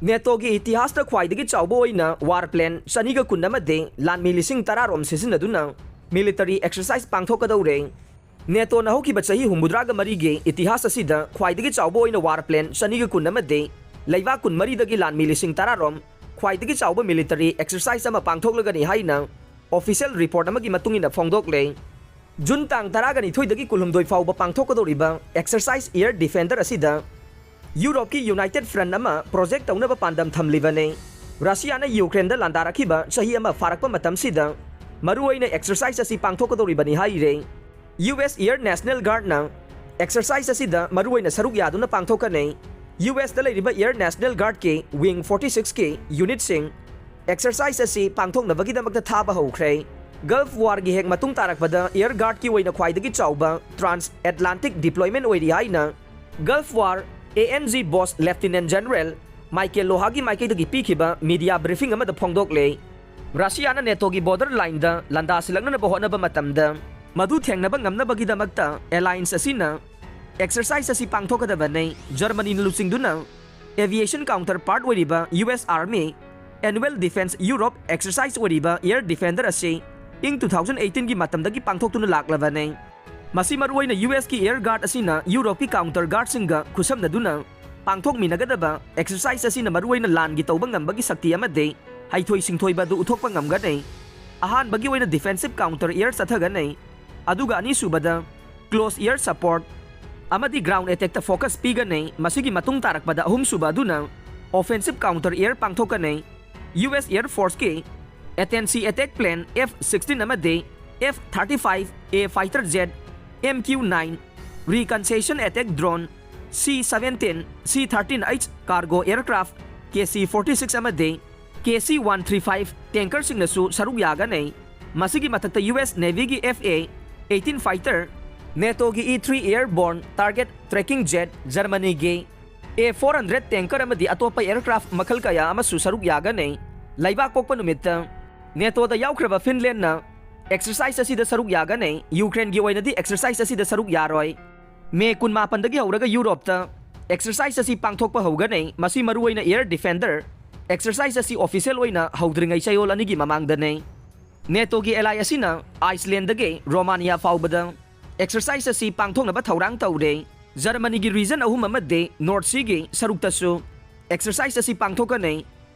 NATO की इतिहास ता ख्वाइदगी चाउबा ओइना Warplane Chaniga कुन्नमदे Lanmi Lising तरारोम सिजिन्नदुना मिलिटरी एक्सरसाइज पांगथोकदौरे NATO ना होकी बचही हुमुद्रागा मरीगे इतिहास असिदा ख्वाइदगी चाउबा ओइना Warplane Chaniga कुन्नमदे लैबा कुनमरीदगी Lanmi Lising तरारोम ख्वाइदगी चाउबा मिलिटरी एक्सरसाइज अमा पांगथोकलगनी हाइना ऑफिशियल रिपोर्ट अमगी मतुंगिना फोंगदोकले जून तांग तरागनी थोइदगी कुलुमदोइ फाउबा पांगथोकदौरिबा एक्सरसाइज एयर डिफेंडर असिदा यूरोप की यूनाइटेड फ्रंट अमा प्रोजेक्ट तौनबा पांदम थमलिबने रशिया ने यूक्रेन दा लांदारखिबा सही अमा फारकपा मतमसिदा मरुओइना एक्सरसाइज असि पांगथोकदौरिबनी हाइरे यूएस एयर नेशनल गार्ड ना एक्सरसाइज असिदा मरुओइना सरुक यादुना पांगथोकने यूएस दा लेरिबा एयर नेशनल गार्ड के विंग 46 के यूनिट सिंग एक्सरसाइज असि पांगथोकनबगीदमक्ता थाबा हौख्रे गल्फ वार की हेक मतुंग तारकबदा एयर गार्ड की ओइना ख्वाइदगी चाउबा ट्रांस एटलांटिक डिप्लॉयमेंट ओइरी हाइना gulf war ANG boss lieutenant general Michael लोहागी माइकेदगी पीखिबा मीडिया ब्रीफिंग अमदा फोंगदोकले रशिया ना नेटो की बॉर्डर लाइन दा लंदासिलंगनबा होनबा मतमदा मधु थेंगनबा ngamnabagidamakta alliance asina exercise asi pangthokadabane Germany na lusingduna aviation counterpart wariba US Army annual defense Europe exercise wariba air defender asi ing 2018 की matamdagi pangthoktuna laklabane मसी मरुओइना US की air guard असिना Europe की counter guard सिंगा खुसमनदुना पांगथोक मिनगदबा exercise असिना मरुओइना लान की तौबा ngambagi शक्ति अमदे हाइथोइ सिंथोइबा दु उथोकपा ngamgane अहान बगी ओइना डिफेंसिव काउंटर एयर सथगने अदुगा अनि सुबदा क्लोज एयर सपोर्ट अमदी ग्राउंड अटैक ता फोकस पीगने मसिगी मतुंग तारकबदा अहुम सुबदुना ऑफेंसिव काउंटर एयर पांगथोकने US एयर फोर्स के एटेंसी अटैक प्लेन F-16 अमदे F-35A fighter jet MQ-9 reconnaissance attack drone C-17 C-13H cargo aircraft KC-46 amade KC-135 tanker singnasu saruk yagane masigi matakta US Navy की FA-18 fighter NATO की E-3 airborne target tracking jet Germany की A-400 tanker amadi atopa aircraft makal kaya amasu saruk yagane laibak pokpa numitta NATO da yaukraba Finland na exercise असिदा सरुक यागने Ukraine की ओइनदी exercise असिदा सरुक यारोय मे 18 हौरगा Europe ता exercise असि पांगथोकपा हौगने मसी मरुओइना एयर डिफेंडर एक्सरसाइज असि ऑफिशियल ओइना हौद्रिंगै चयोल अनिगी ममांगदने नेटो की एलाई असिना आइसलैंड दगे रोमानिया फाउबदा एक्सरसाइज असि पांगथोकनबा थौरांग तौरे जर्मनी की रीजन अहुम अमदे नॉर्थ सी की सरुकतसु एक्सरसाइज असि पांगथोकने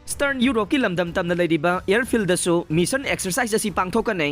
स्टर्न यूरोप की लमदम तमना लेरिबा एयरफील्ड दसु मिशन एक्सरसाइज असि पांगथोकने